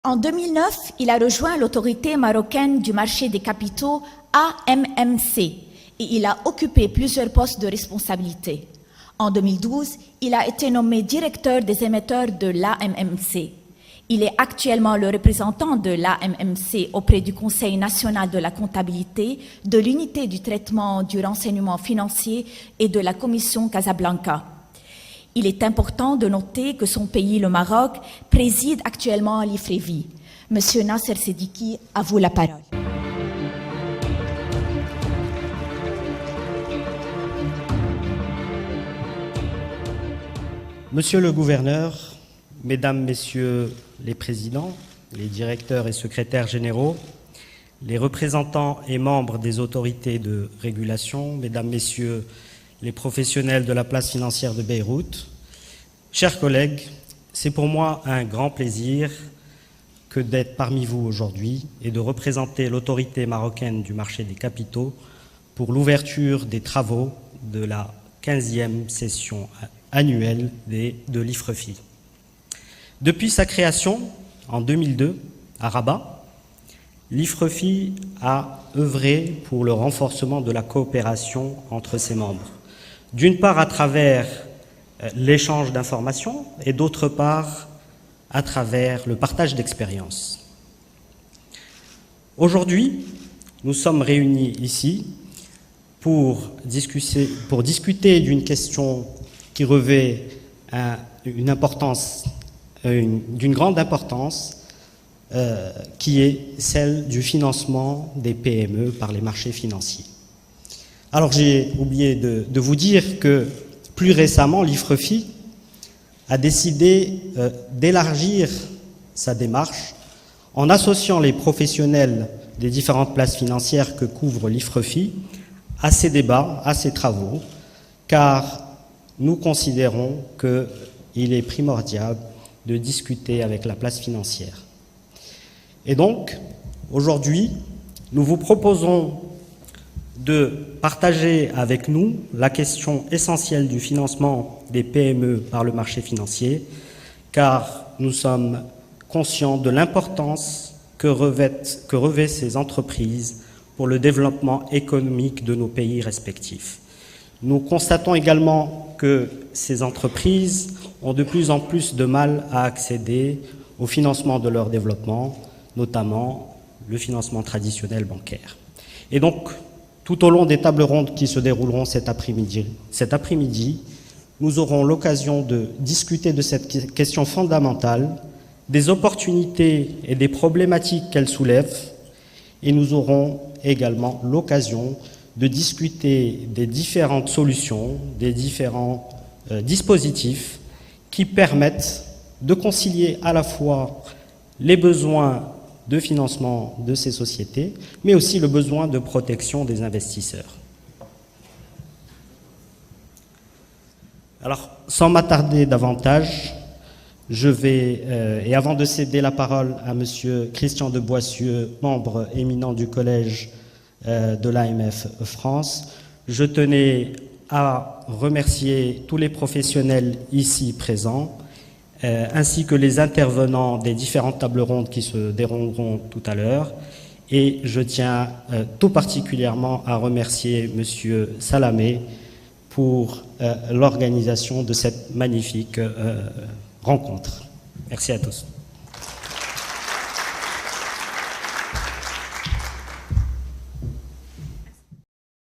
En 2009, il a rejoint l'autorité marocaine du marché des capitaux AMMC et il a occupé plusieurs postes de responsabilité. En 2012, il a été nommé directeur des émetteurs de l'AMMC. Il est actuellement le représentant de l'AMMC auprès du Conseil national de la comptabilité, de l'unité du traitement du renseignement financier et de la commission Casablanca. Il est important de noter que son pays, le Maroc, préside actuellement l'IFREVI. Monsieur Nasser Sediki, à vous la parole. Monsieur le gouverneur, mesdames, messieurs les présidents, les directeurs et secrétaires généraux, les représentants et membres des autorités de régulation, mesdames, messieurs les professionnels de la place financière de Beyrouth, chers collègues, c'est pour moi un grand plaisir que d'être parmi vous aujourd'hui et de représenter l'autorité marocaine du marché des capitaux pour l'ouverture des travaux de la 15e session annuelle de l'IFREFI. Depuis sa création en 2002 à Rabat, l'IFREFI a œuvré pour le renforcement de la coopération entre ses membres. D'une part à travers l'échange d'informations et d'autre part à travers le partage d'expériences. Aujourd'hui, nous sommes réunis ici pour discuter d'une question qui revêt d'une grande importance, qui est celle du financement des PME par les marchés financiers. Alors j'ai oublié de vous dire que plus récemment, l'IFREFI a décidé d'élargir sa démarche en associant les professionnels des différentes places financières que couvre l'IFREFI à ces débats, à ces travaux, car nous considérons qu'il est primordial de discuter avec la place financière. Et donc, aujourd'hui, nous vous proposons de partager avec nous la question essentielle du financement des PME par le marché financier, car nous sommes conscients de l'importance que revêtent ces entreprises pour le développement économique de nos pays respectifs. Nous constatons également que ces entreprises ont de plus en plus de mal à accéder au financement de leur développement, notamment le financement traditionnel bancaire. Et donc, tout au long des tables rondes qui se dérouleront cet après-midi, nous aurons l'occasion de discuter de cette question fondamentale, des opportunités et des problématiques qu'elle soulève, et nous aurons également l'occasion de discuter des différentes solutions, des différents dispositifs qui permettent de concilier à la fois les besoins de financement de ces sociétés, mais aussi le besoin de protection des investisseurs. Alors, sans m'attarder davantage, je vais, et avant de céder la parole à Monsieur Christian de Boissieu, membre éminent du collège de l'AMF France, je tenais à remercier tous les professionnels ici présents, ainsi que les intervenants des différentes tables rondes qui se dérouleront tout à l'heure. Et je tiens tout particulièrement à remercier Monsieur Salamé pour l'organisation de cette magnifique rencontre. Merci à tous.